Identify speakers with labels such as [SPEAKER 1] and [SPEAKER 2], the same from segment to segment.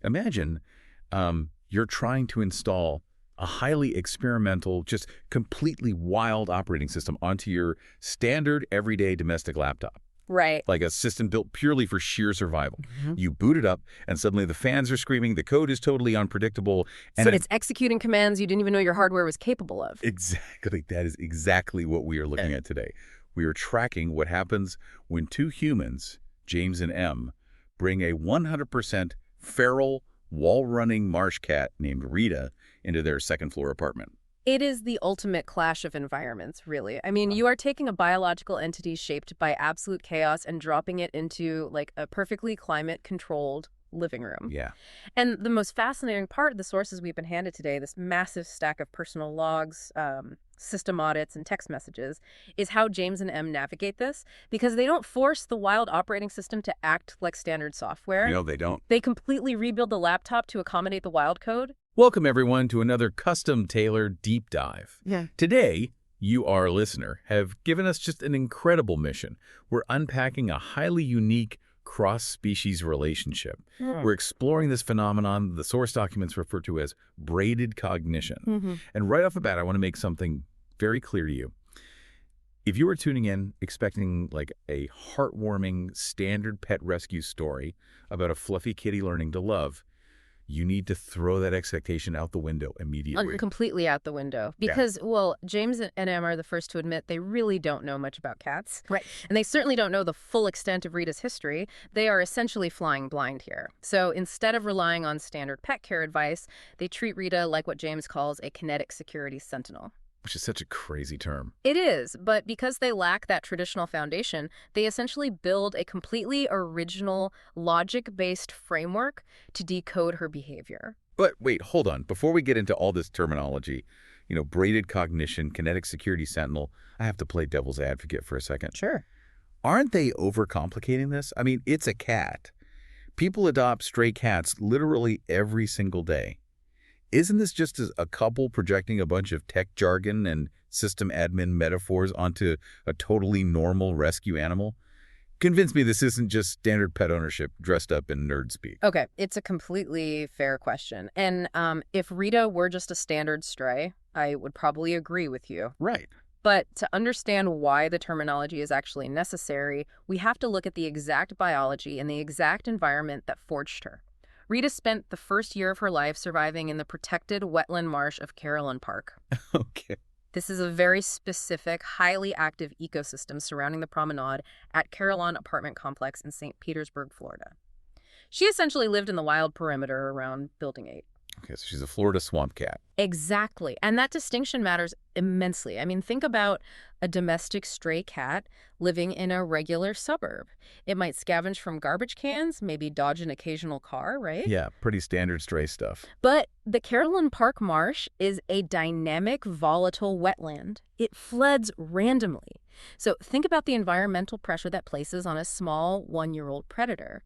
[SPEAKER 1] Imagine you're trying to install a highly experimental, just completely wild operating system onto your standard everyday domestic laptop.
[SPEAKER 2] Right.
[SPEAKER 1] Like a system built purely for sheer survival. You boot it up, and suddenly the fans are screaming, the code is totally unpredictable. And
[SPEAKER 2] it's executing commands you didn't even know your hardware was capable of.
[SPEAKER 1] Exactly. That is exactly what we are looking at today. We are tracking what happens when two humans, James and M, bring a 100% feral, wall-running marsh cat named Rita into their second-floor apartment.
[SPEAKER 2] It is the ultimate clash of environments, really. I mean, you are taking a biological entity shaped by absolute chaos and dropping it into, like, a perfectly climate-controlled living room.
[SPEAKER 1] Yeah.
[SPEAKER 2] And the most fascinating part of the sources we've been handed today, this massive stack of personal logs, system audits, and text messages, is how James and M navigate this, because they don't force the wild operating system to act like standard software.
[SPEAKER 1] No, they don't.
[SPEAKER 2] They completely rebuild the laptop to accommodate the wild code.
[SPEAKER 1] Welcome, everyone, to another custom-tailored deep dive.
[SPEAKER 2] Yeah.
[SPEAKER 1] Today, you, our listener, have given us just an incredible mission. We're unpacking a highly unique cross-species relationship. We're exploring this phenomenon the source documents refer to as braided cognition. And right off the bat, I want to make something very clear to you. If you were tuning in expecting like a heartwarming standard pet rescue story about a fluffy kitty learning to love, you need to throw that expectation out the window immediately.
[SPEAKER 2] Completely out the window. Because, well, James and Em are the first to admit they really don't know much about cats.
[SPEAKER 3] Right.
[SPEAKER 2] And they certainly don't know the full extent of Rita's history. They are essentially flying blind here. So instead of relying on standard pet care advice, they treat Rita like what James calls a Kinetic Security Sentinel.
[SPEAKER 1] Which is such a crazy term.
[SPEAKER 2] It is, but because they lack that traditional foundation, they essentially build a completely original, logic-based framework to decode her behavior.
[SPEAKER 1] But wait, hold on. Before we get into all this terminology, braided cognition, Kinetic Security Sentinel, I have to play devil's advocate for a second.
[SPEAKER 2] Sure.
[SPEAKER 1] Aren't they overcomplicating this? I mean, it's a cat. People adopt stray cats literally every single day. Isn't this just a couple projecting a bunch of tech jargon and system admin metaphors onto a totally normal rescue animal? Convince me this isn't just standard pet ownership dressed up in nerd speak.
[SPEAKER 2] Okay, it's a completely fair question. And if Rita were just a standard stray, I would probably agree with you.
[SPEAKER 1] Right.
[SPEAKER 2] But to understand why the terminology is actually necessary, we have to look at the exact biology and the exact environment that forged her. Rita spent the first year of her life surviving in the protected wetland marsh of Carillon Park.
[SPEAKER 1] Okay.
[SPEAKER 2] This is a very specific, highly active ecosystem surrounding the promenade at Carillon apartment complex in St. Petersburg, Florida. She essentially lived in the wild perimeter around Building 8.
[SPEAKER 1] Okay, so she's a Florida swamp cat.
[SPEAKER 2] Exactly. And that distinction matters immensely. I mean, think about a domestic stray cat living in a regular suburb. It might scavenge from garbage cans, maybe dodge an occasional car, right?
[SPEAKER 1] Yeah, pretty standard stray stuff.
[SPEAKER 2] But the Carillon Park marsh is a dynamic, volatile wetland. It floods randomly. So think about the environmental pressure that places on a small one-year-old predator.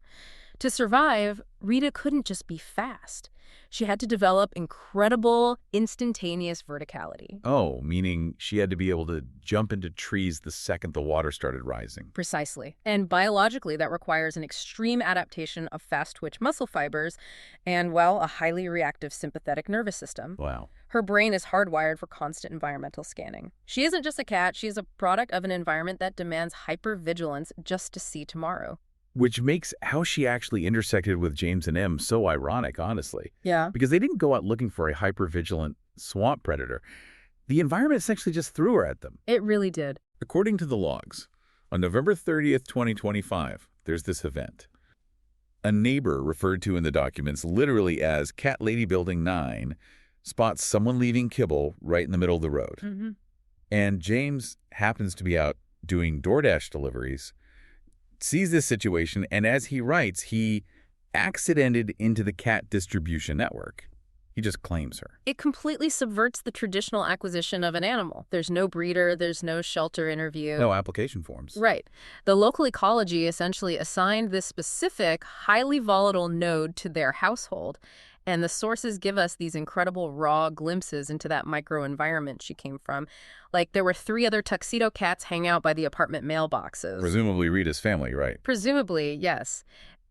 [SPEAKER 2] To survive, Rita couldn't just be fast. She had to develop incredible, instantaneous verticality.
[SPEAKER 1] Oh, meaning she had to be able to jump into trees the second the water started rising.
[SPEAKER 2] Precisely. And biologically, that requires an extreme adaptation of fast-twitch muscle fibers and, well, a highly reactive sympathetic nervous system.
[SPEAKER 1] Wow.
[SPEAKER 2] Her brain is hardwired for constant environmental scanning. She isn't just a cat. She is a product of an environment that demands hypervigilance just to see tomorrow.
[SPEAKER 1] Which makes how she actually intersected with James and M so ironic, honestly.
[SPEAKER 2] Yeah.
[SPEAKER 1] Because they didn't go out looking for a hypervigilant swamp predator. The environment essentially just threw her at them.
[SPEAKER 2] It really did.
[SPEAKER 1] According to the logs, on November 30th, 2025, there's this event. A neighbor, referred to in the documents literally as Cat Lady Building 9, spots someone leaving kibble right in the middle of the road.
[SPEAKER 2] Mm-hmm.
[SPEAKER 1] And James happens to be out doing DoorDash deliveries, sees this situation, and as he writes, he accidented into the cat distribution network. He just claims her.
[SPEAKER 2] It completely subverts the traditional acquisition of an animal. There's no breeder, there's no shelter interview.
[SPEAKER 1] No application forms.
[SPEAKER 2] Right. The local ecology essentially assigned this specific, highly volatile node to their household, and the sources give us these incredible raw glimpses into that microenvironment she came from. Like, there were 3 other tuxedo cats hanging out by the apartment mailboxes.
[SPEAKER 1] Presumably Rita's family, right?
[SPEAKER 2] Presumably, yes.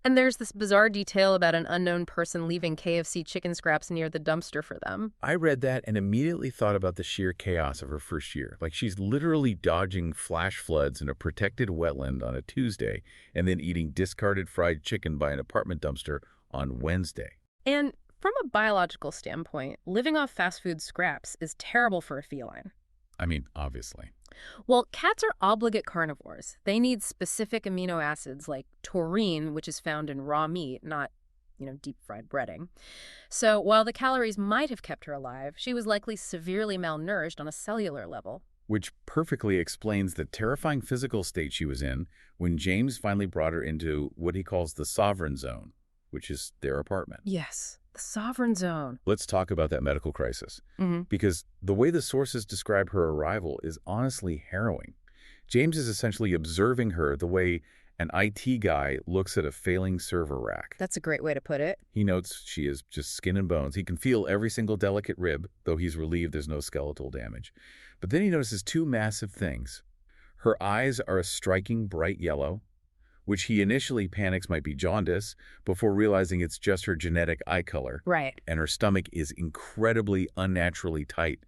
[SPEAKER 2] And there's this bizarre detail about an unknown person leaving KFC chicken scraps near the dumpster for them.
[SPEAKER 1] I read that and immediately thought about the sheer chaos of her first year. Like she's literally dodging flash floods in a protected wetland on a Tuesday and then eating discarded fried chicken by an apartment dumpster on Wednesday.
[SPEAKER 2] And from a biological standpoint, living off fast food scraps is terrible for a feline.
[SPEAKER 1] I mean, obviously.
[SPEAKER 2] Well, cats are obligate carnivores. They need specific amino acids like taurine, which is found in raw meat, not, deep-fried breading. So while the calories might have kept her alive, she was likely severely malnourished on a cellular level.
[SPEAKER 1] Which perfectly explains the terrifying physical state she was in when James finally brought her into what he calls the sovereign zone, which is their apartment.
[SPEAKER 2] Yes, the sovereign zone.
[SPEAKER 1] Let's talk about that medical crisis, because the way the sources describe her arrival is honestly harrowing. James is essentially observing her the way an IT guy looks at a failing server rack.
[SPEAKER 2] That's a great way to put it.
[SPEAKER 1] He notes she is just skin and bones. He can feel every single delicate rib, though he's relieved there's no skeletal damage. But then he notices two massive things. Her eyes are a striking bright yellow, which he initially panics might be jaundice, before realizing it's just her genetic eye color.
[SPEAKER 2] Right.
[SPEAKER 1] And her stomach is incredibly unnaturally tight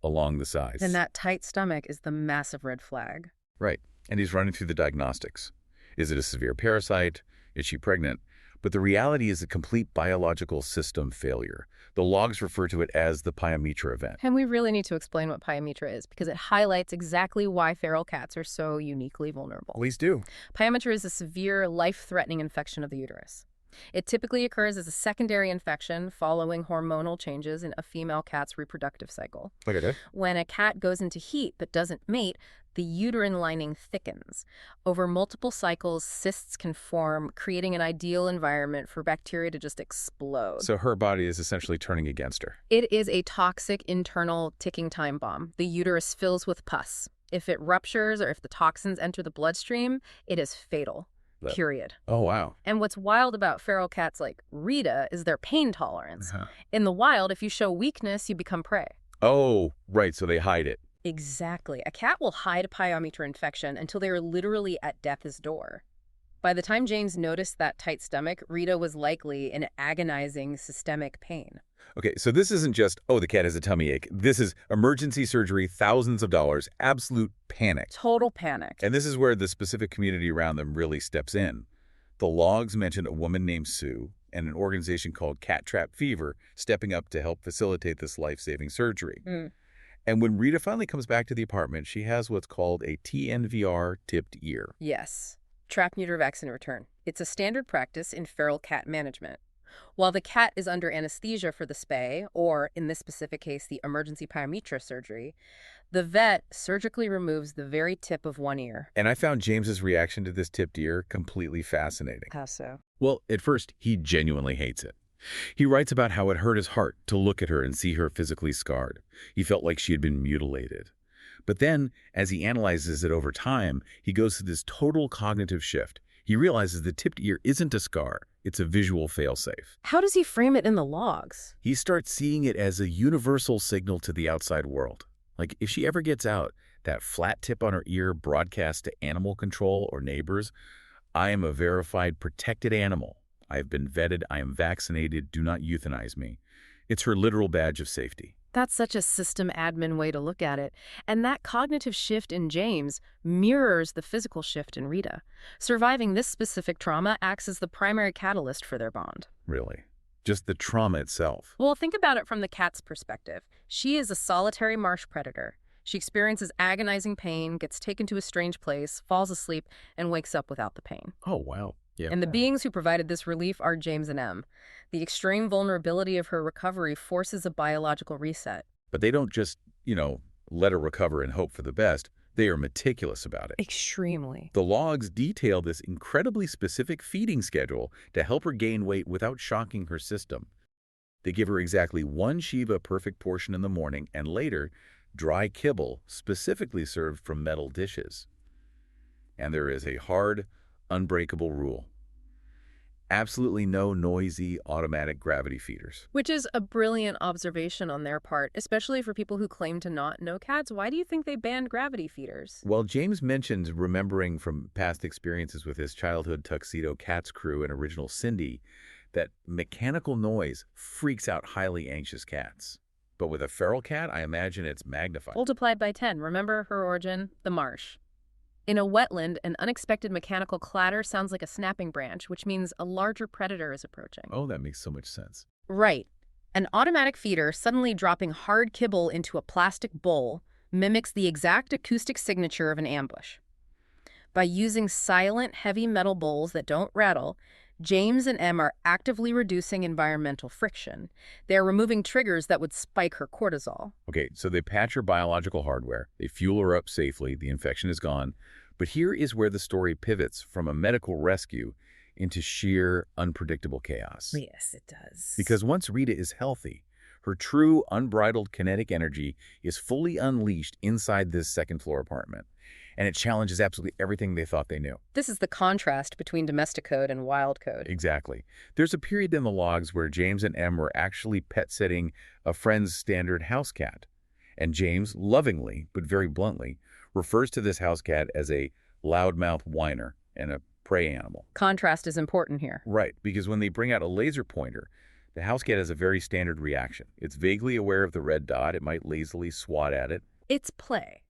[SPEAKER 1] along the sides.
[SPEAKER 2] And that tight stomach is the massive red flag.
[SPEAKER 1] Right. And he's running through the diagnostics. Is it a severe parasite? Is she pregnant? But the reality is a complete biological system failure. The logs refer to it as the Aposematism event.
[SPEAKER 2] And we really need to explain what Aposematism is, because it highlights exactly why feral cats are so uniquely vulnerable.
[SPEAKER 1] Please do.
[SPEAKER 2] Aposematism is a severe, life-threatening infection of the uterus. It typically occurs as a secondary infection following hormonal changes in a female cat's reproductive cycle.
[SPEAKER 1] Okay.
[SPEAKER 2] When a cat goes into heat but doesn't mate, the uterine lining thickens. Over multiple cycles, cysts can form, creating an ideal environment for bacteria to just explode.
[SPEAKER 1] So her body is essentially turning against her.
[SPEAKER 2] It is a toxic internal ticking time bomb. The uterus fills with pus. If it ruptures or if the toxins enter the bloodstream, it is fatal. Period.
[SPEAKER 1] Oh, wow.
[SPEAKER 2] And what's wild about feral cats like Rita is their pain tolerance. In the wild, if you show weakness, you become prey.
[SPEAKER 1] Oh, right. So they hide it.
[SPEAKER 2] Exactly. A cat will hide a Aposematism infection until they are literally at death's door. By the time James noticed that tight stomach, Rita was likely in agonizing systemic pain.
[SPEAKER 1] Okay, so this isn't just, oh, the cat has a tummy ache. This is emergency surgery, thousands of dollars, absolute panic.
[SPEAKER 2] Total panic.
[SPEAKER 1] And this is where the specific community around them really steps in. The logs mention a woman named Sue and an organization called Cat Trap Fever stepping up to help facilitate this life-saving surgery. And when Rita finally comes back to the apartment, she has what's called a TNVR tipped ear.
[SPEAKER 2] Yes. Trap, neuter, vaccine, return. It's a standard practice in feral cat management. While the cat is under anesthesia for the spay, or in this specific case, the emergency Aposematism surgery, the vet surgically removes the very tip of one ear.
[SPEAKER 1] And I found James's reaction to this tipped ear completely fascinating.
[SPEAKER 2] How so?
[SPEAKER 1] Well, at first, he genuinely hates it. He writes about how it hurt his heart to look at her and see her physically scarred. He felt like she had been mutilated. But then, as he analyzes it over time, he goes through this total cognitive shift. He realizes the tipped ear isn't a scar, it's a visual failsafe.
[SPEAKER 2] How does he frame it in the logs?
[SPEAKER 1] He starts seeing it as a universal signal to the outside world. Like, if she ever gets out, that flat tip on her ear broadcasts to animal control or neighbors, I am a verified protected animal. I have been vetted, I am vaccinated, do not euthanize me. It's her literal badge of safety.
[SPEAKER 2] That's such a system admin way to look at it. And that cognitive shift in James mirrors the physical shift in Rita. Surviving this specific trauma acts as the primary catalyst for their bond.
[SPEAKER 1] Really? Just the trauma itself?
[SPEAKER 2] Well, think about it from the cat's perspective. She is a solitary marsh predator. She experiences agonizing pain, gets taken to a strange place, falls asleep, and wakes up without the pain.
[SPEAKER 1] Oh, wow. Yeah.
[SPEAKER 2] And the beings who provided this relief are James and Em. The extreme vulnerability of her recovery forces a biological reset.
[SPEAKER 1] But they don't just, let her recover and hope for the best. They are meticulous about it.
[SPEAKER 2] Extremely.
[SPEAKER 1] The logs detail this incredibly specific feeding schedule to help her gain weight without shocking her system. They give her exactly one Shiva perfect portion in the morning and later dry kibble specifically served from metal dishes. And there is a hard, unbreakable rule. Absolutely no noisy automatic gravity feeders.
[SPEAKER 2] Which is a brilliant observation on their part, especially for people who claim to not know cats. Why do you think they banned gravity feeders?
[SPEAKER 1] Well, James mentions remembering from past experiences with his childhood tuxedo cats crew in original Cindy that mechanical noise freaks out highly anxious cats. But with a feral cat, I imagine it's magnified.
[SPEAKER 2] Multiplied by 10. Remember her origin? The marsh. In a wetland, an unexpected mechanical clatter sounds like a snapping branch, which means a larger predator is approaching.
[SPEAKER 1] Oh, that makes so much sense.
[SPEAKER 2] Right. An automatic feeder suddenly dropping hard kibble into a plastic bowl mimics the exact acoustic signature of an ambush. By using silent, heavy metal bowls that don't rattle, James and Em are actively reducing environmental friction. They are removing triggers that would spike her cortisol.
[SPEAKER 1] Okay, so they patch her biological hardware, they fuel her up safely, the infection is gone. But here is where the story pivots from a medical rescue into sheer, unpredictable chaos.
[SPEAKER 2] Yes, it does.
[SPEAKER 1] Because once Rita is healthy, her true, unbridled kinetic energy is fully unleashed inside this second-floor apartment. And it challenges absolutely everything they thought they knew.
[SPEAKER 2] This is the contrast between domestic code and wild code.
[SPEAKER 1] Exactly. There's a period in the logs where James and Em were actually pet-sitting a friend's standard house cat. And James, lovingly, but very bluntly, refers to this house cat as a loudmouth whiner and a prey animal.
[SPEAKER 2] Contrast is important here.
[SPEAKER 1] Right, because when they bring out a laser pointer, the house cat has a very standard reaction. It's vaguely aware of the red dot. It might lazily swat at it.
[SPEAKER 2] It's play.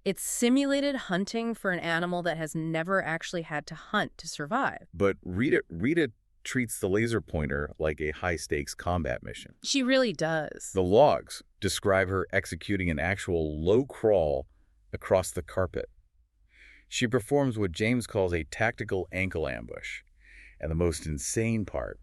[SPEAKER 2] It's simulated hunting for an animal that has never actually had to hunt to survive.
[SPEAKER 1] But Rita treats the laser pointer like a high-stakes combat mission.
[SPEAKER 2] She really does.
[SPEAKER 1] The logs describe her executing an actual low crawl across the carpet. She performs what James calls a tactical ankle ambush. And the most insane part,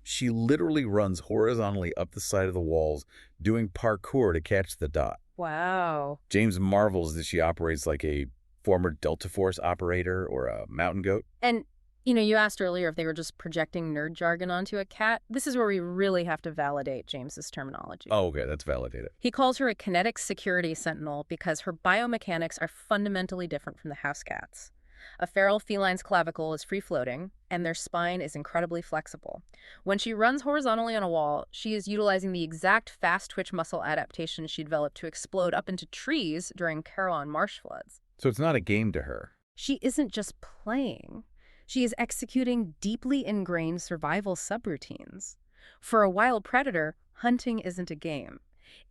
[SPEAKER 1] she literally runs horizontally up the side of the walls, doing parkour to catch the dot.
[SPEAKER 2] Wow.
[SPEAKER 1] James marvels that she operates like a former Delta Force operator or a mountain goat.
[SPEAKER 2] And, you asked earlier if they were just projecting nerd jargon onto a cat. This is where we really have to validate James's terminology.
[SPEAKER 1] Oh, okay, that's validated.
[SPEAKER 2] He calls her a Kinetic Security Sentinel because her biomechanics are fundamentally different from the house cats. A feral feline's clavicle is free-floating, and their spine is incredibly flexible. When she runs horizontally on a wall, she is utilizing the exact fast-twitch muscle adaptation she developed to explode up into trees during Carillon Marsh floods.
[SPEAKER 1] So it's not a game to her.
[SPEAKER 2] She isn't just playing. She is executing deeply ingrained survival subroutines. For a wild predator, hunting isn't a game.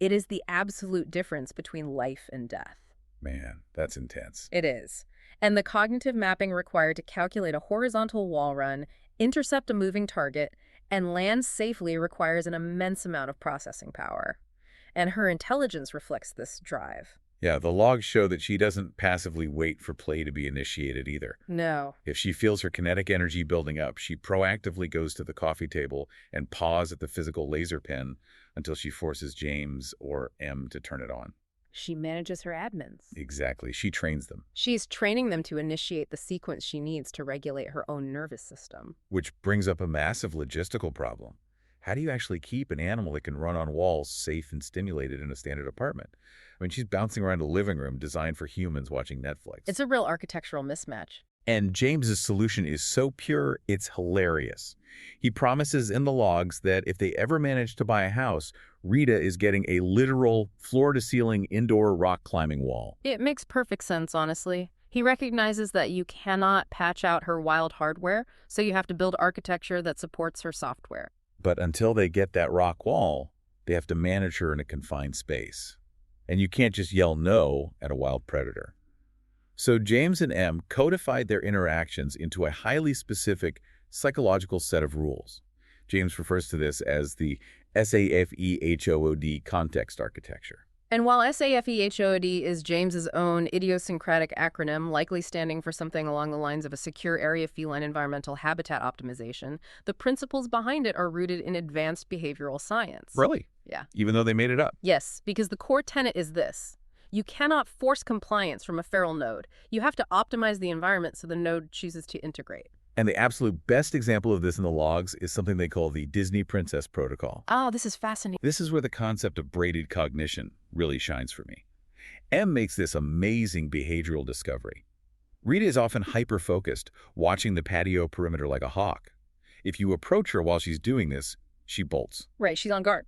[SPEAKER 2] It is the absolute difference between life and death.
[SPEAKER 1] Man, that's intense.
[SPEAKER 2] It is. And the cognitive mapping required to calculate a horizontal wall run, intercept a moving target, and land safely requires an immense amount of processing power. And her intelligence reflects this drive.
[SPEAKER 1] Yeah, the logs show that she doesn't passively wait for play to be initiated either.
[SPEAKER 2] No.
[SPEAKER 1] If she feels her kinetic energy building up, she proactively goes to the coffee table and paws at the physical laser pen until she forces James or Em to turn it on.
[SPEAKER 2] She manages her admins.
[SPEAKER 1] Exactly. She trains them.
[SPEAKER 2] She's training them to initiate the sequence she needs to regulate her own nervous system.
[SPEAKER 1] Which brings up a massive logistical problem. How do you actually keep an animal that can run on walls safe and stimulated in a standard apartment? I mean, she's bouncing around a living room designed for humans watching Netflix.
[SPEAKER 2] It's a real architectural mismatch.
[SPEAKER 1] And James's solution is so pure, it's hilarious. He promises in the logs that if they ever manage to buy a house, Rita is getting a literal floor-to-ceiling indoor rock climbing wall.
[SPEAKER 2] It makes perfect sense, honestly. He recognizes that you cannot patch out her wild hardware, so you have to build architecture that supports her software.
[SPEAKER 1] But until they get that rock wall, they have to manage her in a confined space. And you can't just yell no at a wild predator. So James and Em codified their interactions into a highly specific psychological set of rules. James refers to this as the SAFEHOOD context architecture.
[SPEAKER 2] And while SAFEHOOD is James's own idiosyncratic acronym, likely standing for something along the lines of a secure area feline environmental habitat optimization, the principles behind it are rooted in advanced behavioral science.
[SPEAKER 1] Really?
[SPEAKER 2] Yeah.
[SPEAKER 1] Even though they made it up?
[SPEAKER 2] Yes, because the core tenet is this. You cannot force compliance from a feral node. You have to optimize the environment so the node chooses to integrate.
[SPEAKER 1] And the absolute best example of this in the logs is something they call the Disney Princess Protocol.
[SPEAKER 2] Ah, this is fascinating.
[SPEAKER 1] This is where the concept of braided cognition really shines for me. Em makes this amazing behavioral discovery. Rita is often hyper-focused, watching the patio perimeter like a hawk. If you approach her while she's doing this, she bolts.
[SPEAKER 2] Right, she's on guard.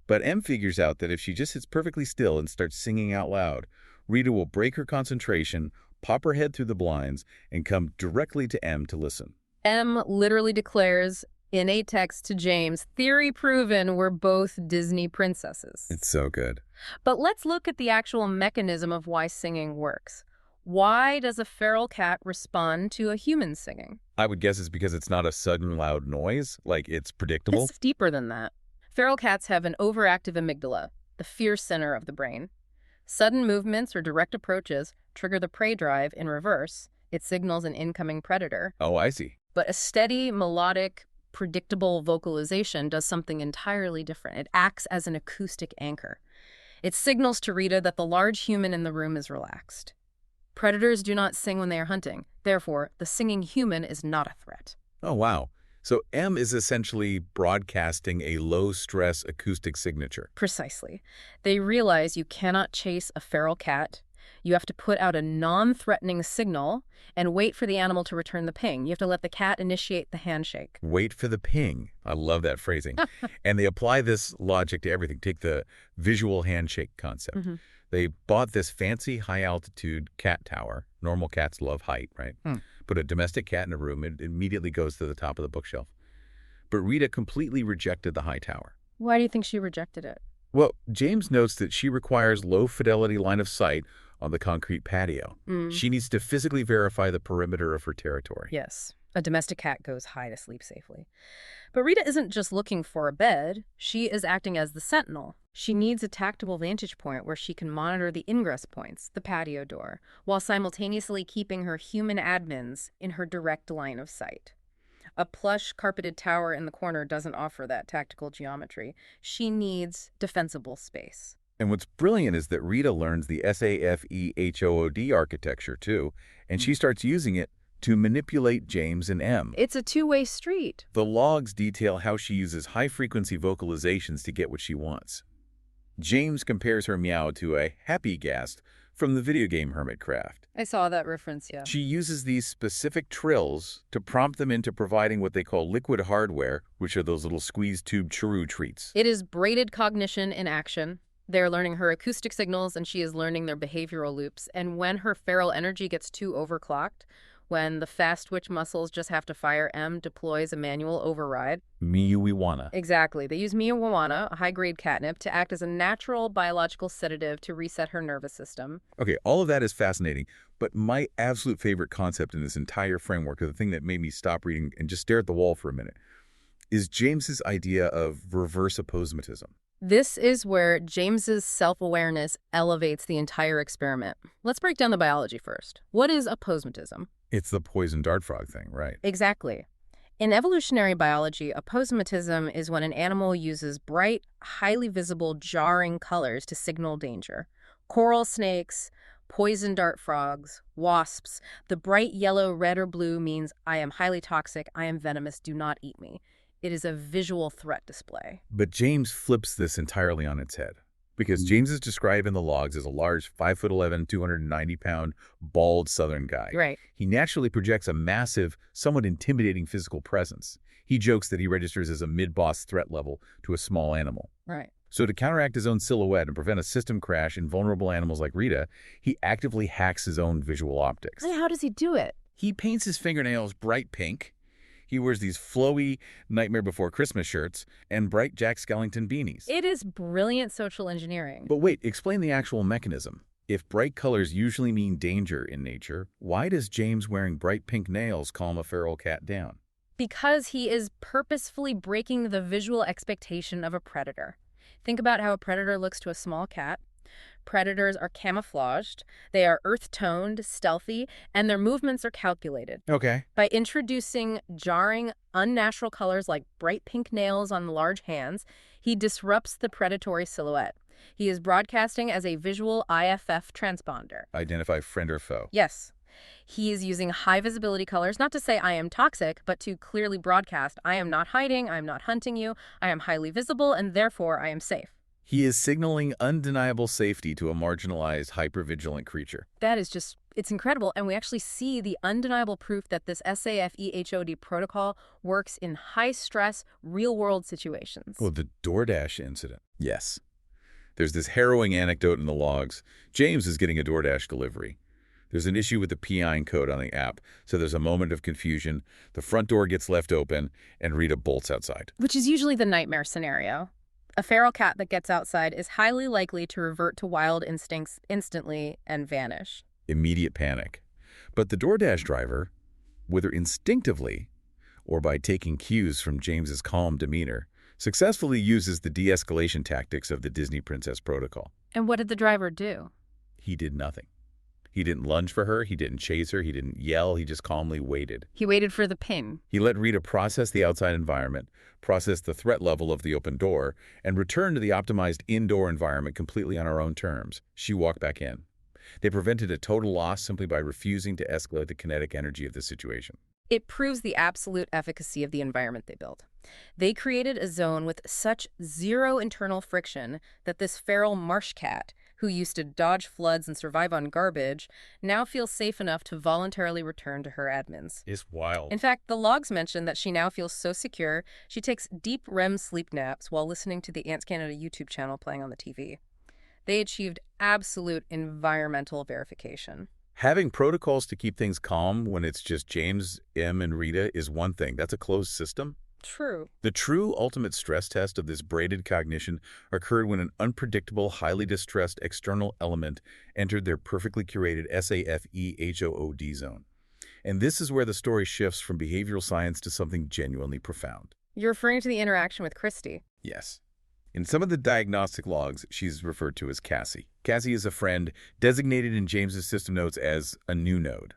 [SPEAKER 1] But M figures out that if she just sits perfectly still and starts singing out loud, Rita will break her concentration, pop her head through the blinds, and come directly to M to listen.
[SPEAKER 2] M literally declares in a text to James, theory proven, we're both Disney princesses.
[SPEAKER 1] It's so good.
[SPEAKER 2] But let's look at the actual mechanism of why singing works. Why does a feral cat respond to a human singing?
[SPEAKER 1] I would guess it's because it's not a sudden loud noise, like it's predictable.
[SPEAKER 2] It's deeper than that. Feral cats have an overactive amygdala, the fear center of the brain. Sudden movements or direct approaches trigger the prey drive in reverse. It signals an incoming predator.
[SPEAKER 1] Oh, I see.
[SPEAKER 2] But a steady, melodic, predictable vocalization does something entirely different. It acts as an acoustic anchor. It signals to Rita that the large human in the room is relaxed. Predators do not sing when they are hunting. Therefore, the singing human is not a threat.
[SPEAKER 1] Oh, wow. So M is essentially broadcasting a low-stress acoustic signature.
[SPEAKER 2] Precisely. They realize you cannot chase a feral cat. You have to put out a non-threatening signal and wait for the animal to return the ping. You have to let the cat initiate the handshake.
[SPEAKER 1] Wait for the ping. I love that phrasing. And they apply this logic to everything. Take the visual handshake concept. They bought this fancy high-altitude cat tower. Normal cats love height, right? Put a domestic cat in a room, it immediately goes to the top of the bookshelf. But Rita completely rejected the high tower.
[SPEAKER 2] Why do you think she rejected it?
[SPEAKER 1] Well, James notes that she requires low-fidelity line of sight on the concrete patio. She needs to physically verify the perimeter of her territory.
[SPEAKER 2] Yes. A domestic cat goes high to sleep safely. But Rita isn't just looking for a bed. She is acting as the sentinel. She needs a tactile vantage point where she can monitor the ingress points, the patio door, while simultaneously keeping her human admins in her direct line of sight. A plush, carpeted tower in the corner doesn't offer that tactical geometry. She needs defensible space.
[SPEAKER 1] And what's brilliant is that Rita learns the SAFEHOOD architecture, too, and she starts using it to manipulate James and M.
[SPEAKER 2] It's a two-way street.
[SPEAKER 1] The logs detail how she uses high-frequency vocalizations to get what she wants. James compares her meow to a happy ghast from the video game Hermitcraft.
[SPEAKER 2] I saw that reference, yeah.
[SPEAKER 1] She uses these specific trills to prompt them into providing what they call liquid hardware, which are those little squeeze tube churu treats.
[SPEAKER 2] It is braided cognition in action. They're learning her acoustic signals, and she is learning their behavioral loops. And when her feral energy gets too overclocked, when the fast twitch muscles just have to fire, M deploys a manual override.
[SPEAKER 1] Miuiwana.
[SPEAKER 2] Exactly. They use Miuiwana, a high-grade catnip, to act as a natural biological sedative to reset her nervous system.
[SPEAKER 1] Okay, all of that is fascinating, but my absolute favorite concept in this entire framework, the thing that made me stop reading and just stare at the wall for a minute, is James's idea of reverse aposematism.
[SPEAKER 2] This is where James's self-awareness elevates the entire experiment. Let's break down the biology first. What is aposematism?
[SPEAKER 1] It's the poison dart frog thing, right?
[SPEAKER 2] Exactly. In evolutionary biology, aposematism is when an animal uses bright, highly visible, jarring colors to signal danger. Coral snakes, poison dart frogs, wasps. The bright yellow, red, or blue means I am highly toxic, I am venomous, do not eat me. It is a visual threat display.
[SPEAKER 1] But James flips this entirely on its head. Because James is described in the logs as a large 5'11", 290-pound, bald Southern guy.
[SPEAKER 2] Right.
[SPEAKER 1] He naturally projects a massive, somewhat intimidating physical presence. He jokes that he registers as a mid-boss threat level to a small animal.
[SPEAKER 2] Right.
[SPEAKER 1] So to counteract his own silhouette and prevent a system crash in vulnerable animals like Rita, he actively hacks his own visual optics.
[SPEAKER 2] How does he do it?
[SPEAKER 1] He paints his fingernails bright pink. He wears these flowy Nightmare Before Christmas shirts and bright Jack Skellington beanies.
[SPEAKER 2] It is brilliant social engineering.
[SPEAKER 1] But wait, explain the actual mechanism. If bright colors usually mean danger in nature, why does James wearing bright pink nails calm a feral cat down?
[SPEAKER 2] Because he is purposefully breaking the visual expectation of a predator. Think about how a predator looks to a small cat. Predators are camouflaged, they are earth-toned, stealthy, and their movements are calculated.
[SPEAKER 1] Okay.
[SPEAKER 2] By introducing jarring, unnatural colors like bright pink nails on large hands, he disrupts the predatory silhouette. He is broadcasting as a visual IFF transponder.
[SPEAKER 1] Identify friend or foe.
[SPEAKER 2] Yes. He is using high visibility colors, not to say I am toxic, but to clearly broadcast I am not hiding, I am not hunting you, I am highly visible, and therefore I am safe.
[SPEAKER 1] He is signaling undeniable safety to a marginalized, hypervigilant creature.
[SPEAKER 2] That is just It's incredible, and we actually see the undeniable proof that this SAFEHOD protocol works in high-stress, real-world situations.
[SPEAKER 1] Oh, the DoorDash incident. Yes. There's this harrowing anecdote in the logs. James is getting a DoorDash delivery. There's an issue with the PIN code on the app, so there's a moment of confusion. The front door gets left open, and Rita bolts outside.
[SPEAKER 2] Which is usually the nightmare scenario. A feral cat that gets outside is highly likely to revert to wild instincts instantly and vanish.
[SPEAKER 1] Immediate panic. But the DoorDash driver, whether instinctively or by taking cues from James's calm demeanor, successfully uses the de-escalation tactics of the Disney Princess Protocol.
[SPEAKER 2] And what did the driver do?
[SPEAKER 1] He did nothing. He didn't lunge for her, he didn't chase her, he didn't yell, he just calmly waited.
[SPEAKER 2] He waited for the ping.
[SPEAKER 1] He let Rita process the outside environment, process the threat level of the open door, and return to the optimized indoor environment completely on her own terms. She walked back in. They prevented a total loss simply by refusing to escalate the kinetic energy of the situation.
[SPEAKER 2] It proves the absolute efficacy of the environment they built. They created a zone with such zero internal friction that this feral marsh cat, who used to dodge floods and survive on garbage, now feels safe enough to voluntarily return to her admins.
[SPEAKER 1] It's wild.
[SPEAKER 2] In fact, the logs mention that she now feels so secure, she takes deep REM sleep naps while listening to the Ants Canada YouTube channel playing on the TV. They achieved absolute environmental verification.
[SPEAKER 1] Having protocols to keep things calm when it's just James, M, and Rita is one thing. That's a closed system.
[SPEAKER 2] True.
[SPEAKER 1] The true ultimate stress test of this braided cognition occurred when an unpredictable, highly distressed external element entered their perfectly curated SAFEHOD zone. And this is where the story shifts from behavioral science to something genuinely profound.
[SPEAKER 2] You're referring to the interaction with Christy.
[SPEAKER 1] Yes. In some of the diagnostic logs, she's referred to as Cassie. Cassie is a friend designated in James's system notes as a new node.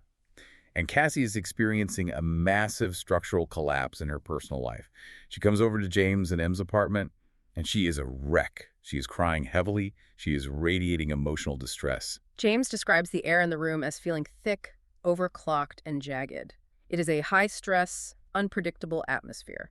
[SPEAKER 1] And Cassie is experiencing a massive structural collapse in her personal life. She comes over to James and M's apartment, and she is a wreck. She is crying heavily. She is radiating emotional distress.
[SPEAKER 2] James describes the air in the room as feeling thick, overclocked, and jagged. It is a high-stress, unpredictable atmosphere.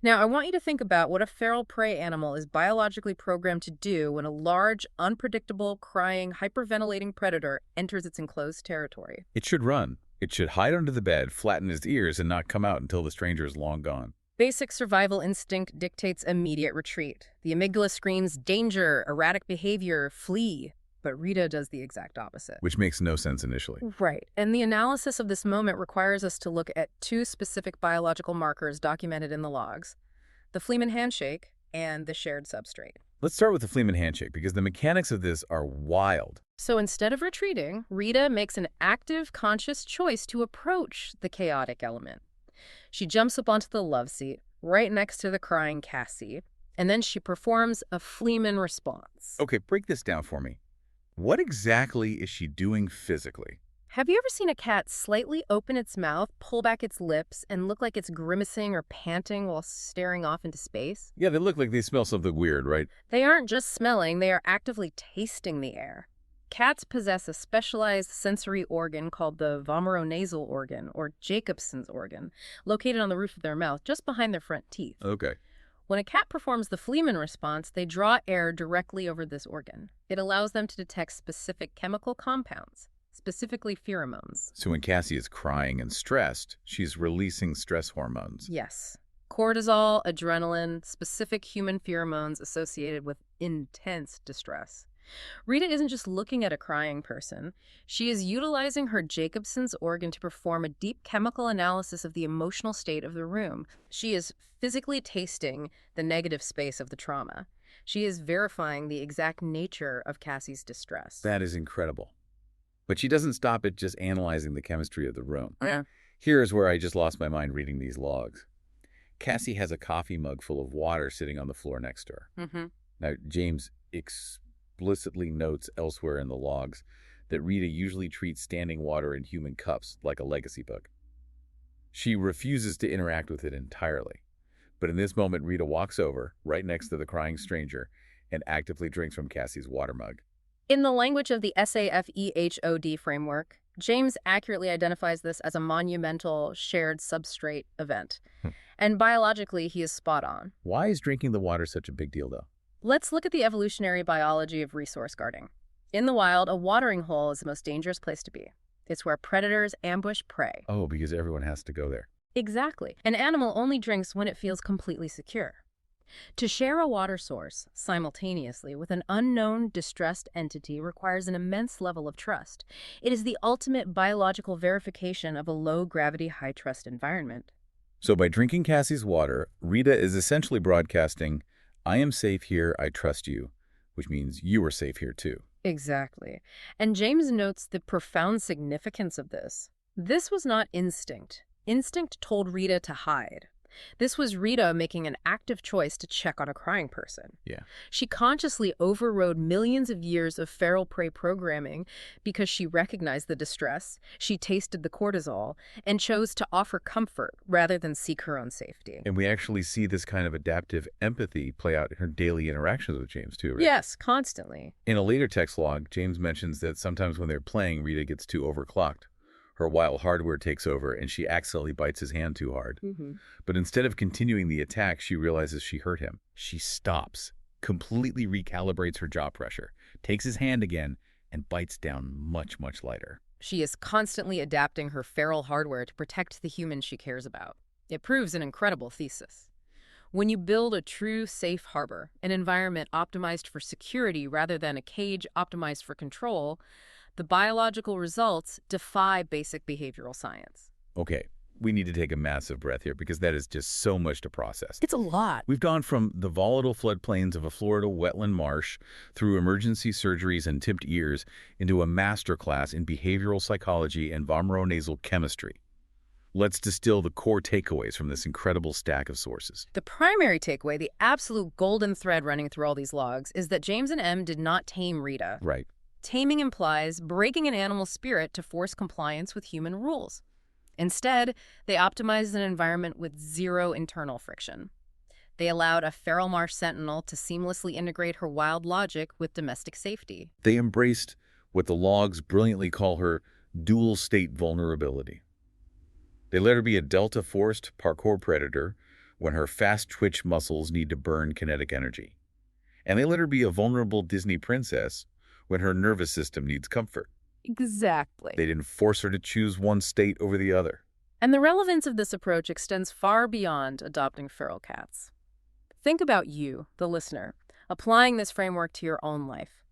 [SPEAKER 2] Now, I want you to think about what a feral prey animal is biologically programmed to do when a large, unpredictable, crying, hyperventilating predator enters its enclosed territory.
[SPEAKER 1] It should run. It should hide under the bed, flatten its ears, and not come out until the stranger is long gone.
[SPEAKER 2] Basic survival instinct dictates immediate retreat. The amygdala screams danger, erratic behavior, flee. But Rita does the exact opposite.
[SPEAKER 1] Which makes no sense initially.
[SPEAKER 2] Right. And the analysis of this moment requires us to look at two specific biological markers documented in the logs: the Fleeman handshake and the shared substrate.
[SPEAKER 1] Let's start with the Fleeman handshake, because the mechanics of this are wild.
[SPEAKER 2] So instead of retreating, Rita makes an active, conscious choice to approach the chaotic element. She jumps up onto the love seat, right next to the crying Cassie, and then she performs a Fleeman response.
[SPEAKER 1] Okay, break this down for me. What exactly is she doing physically?
[SPEAKER 2] Have you ever seen a cat slightly open its mouth, pull back its lips, and look like it's grimacing or panting while staring off into space?
[SPEAKER 1] Yeah, they look like they smell something weird, right?
[SPEAKER 2] They aren't just smelling, they are actively tasting the air. Cats possess a specialized sensory organ called the vomeronasal organ, or Jacobson's organ, located on the roof of their mouth, just behind their front teeth.
[SPEAKER 1] Okay.
[SPEAKER 2] When a cat performs the Fleeman response, they draw air directly over this organ. It allows them to detect specific chemical compounds, specifically pheromones.
[SPEAKER 1] So when Cassie is crying and stressed, she's releasing stress hormones.
[SPEAKER 2] Yes. Cortisol, adrenaline, specific human pheromones associated with intense distress. Rita isn't just looking at a crying person. She is utilizing her Jacobson's organ to perform a deep chemical analysis of the emotional state of the room. She is physically tasting the negative space of the trauma. She is verifying the exact nature of Cassie's distress.
[SPEAKER 1] That is incredible. But she doesn't stop at just analyzing the chemistry of the room.
[SPEAKER 2] Yeah.
[SPEAKER 1] Here is where I just lost my mind reading these logs. Cassie has a coffee mug full of water sitting on the floor next to her.
[SPEAKER 2] Mm-hmm.
[SPEAKER 1] Now, James explicitly notes elsewhere in the logs that Rita usually treats standing water in human cups like a legacy book. She refuses to interact with it entirely. But in this moment, Rita walks over, right next to the crying stranger, and actively drinks from Cassie's water mug.
[SPEAKER 2] In the language of the SAFEHOD framework, James accurately identifies this as a monumental shared substrate event. And biologically, he is spot on.
[SPEAKER 1] Why is drinking the water such a big deal, though?
[SPEAKER 2] Let's look at the evolutionary biology of resource guarding. In the wild, a watering hole is the most dangerous place to be. It's where predators ambush prey.
[SPEAKER 1] Oh, because everyone has to go there.
[SPEAKER 2] Exactly. An animal only drinks when it feels completely secure. To share a water source simultaneously with an unknown, distressed entity requires an immense level of trust. It is the ultimate biological verification of a low-gravity, high-trust environment.
[SPEAKER 1] So by drinking Cassie's water, Rita is essentially broadcasting, I am safe here, I trust you, which means you are safe here too.
[SPEAKER 2] Exactly. And James notes the profound significance of this. This was not instinct. Instinct told Rita to hide. This was Rita making an active choice to check on a crying person.
[SPEAKER 1] Yeah.
[SPEAKER 2] She consciously overrode millions of years of feral prey programming because she recognized the distress, she tasted the cortisol, and chose to offer comfort rather than seek her own safety.
[SPEAKER 1] And we actually see this kind of adaptive empathy play out in her daily interactions with James too, right?
[SPEAKER 2] Yes, constantly.
[SPEAKER 1] In a later text log, James mentions that sometimes when they're playing, Rita gets too overclocked. Her wild hardware takes over, and she accidentally bites his hand too hard. But instead of continuing the attack, she realizes she hurt him. She stops, completely recalibrates her jaw pressure, takes his hand again, and bites down much, much lighter.
[SPEAKER 2] She is constantly adapting her feral hardware to protect the human she cares about. It proves an incredible thesis. When you build a true safe harbor, an environment optimized for security rather than a cage optimized for control, the biological results defy basic behavioral science.
[SPEAKER 1] Okay, we need to take a massive breath here because that is just so much to process.
[SPEAKER 2] It's a lot.
[SPEAKER 1] We've gone from the volatile floodplains of a Florida wetland marsh through emergency surgeries and tipped ears into a masterclass in behavioral psychology and vomeronasal chemistry. Let's distill the core takeaways from this incredible stack of sources.
[SPEAKER 2] The primary takeaway, the absolute golden thread running through all these logs, is that James and M did not tame Rita.
[SPEAKER 1] Right.
[SPEAKER 2] Taming implies breaking an animal's spirit to force compliance with human rules. Instead, they optimized an environment with zero internal friction. They allowed a feral marsh sentinel to seamlessly integrate her wild logic with domestic safety.
[SPEAKER 1] They embraced what the logs brilliantly call her dual-state vulnerability. They let her be a delta-forced parkour predator when her fast-twitch muscles need to burn kinetic energy. And they let her be a vulnerable Disney princess when her nervous system needs comfort.
[SPEAKER 2] Exactly.
[SPEAKER 1] They didn't force her to choose one state over the other.
[SPEAKER 2] And the relevance of this approach extends far beyond adopting feral cats. Think about you, the listener, applying this framework to your own life.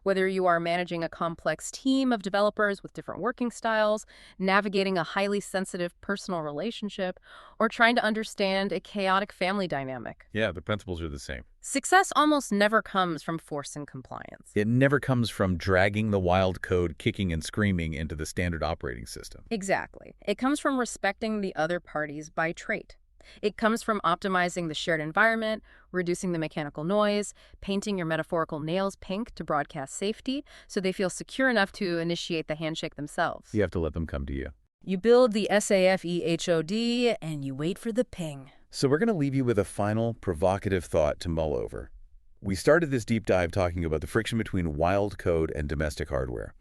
[SPEAKER 2] Whether you are managing a complex team of developers with different working styles, navigating a highly sensitive personal relationship, or trying to understand a chaotic family dynamic.
[SPEAKER 1] Yeah, the principles are the same.
[SPEAKER 2] Success almost never comes from forcing compliance.
[SPEAKER 1] It never comes from dragging the wild code kicking and screaming into the standard operating system.
[SPEAKER 2] Exactly. It comes from respecting the other parties by trait. It comes from optimizing the shared environment, reducing the mechanical noise, painting your metaphorical nails pink to broadcast safety so they feel secure enough to initiate the handshake themselves.
[SPEAKER 1] You have to let them come to you.
[SPEAKER 2] You build the SAFEHOOD and you wait for the ping.
[SPEAKER 1] So we're going to leave you with a final provocative thought to mull over. We started this deep dive talking about the friction between wild code and domestic hardware.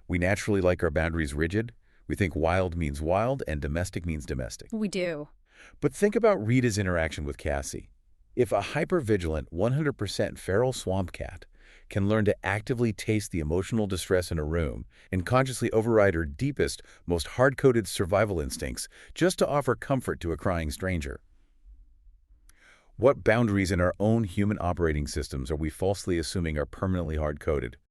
[SPEAKER 1] We naturally like our boundaries rigid. We think wild means wild and domestic means domestic.
[SPEAKER 2] We do.
[SPEAKER 1] But think about Rita's interaction with Cassie. If a hypervigilant 100% feral swamp cat can learn to actively taste the emotional distress in a room and consciously override her deepest, most hard-coded survival instincts just to offer comfort to a crying stranger, what boundaries in our own human operating systems are we falsely assuming are permanently hard-coded?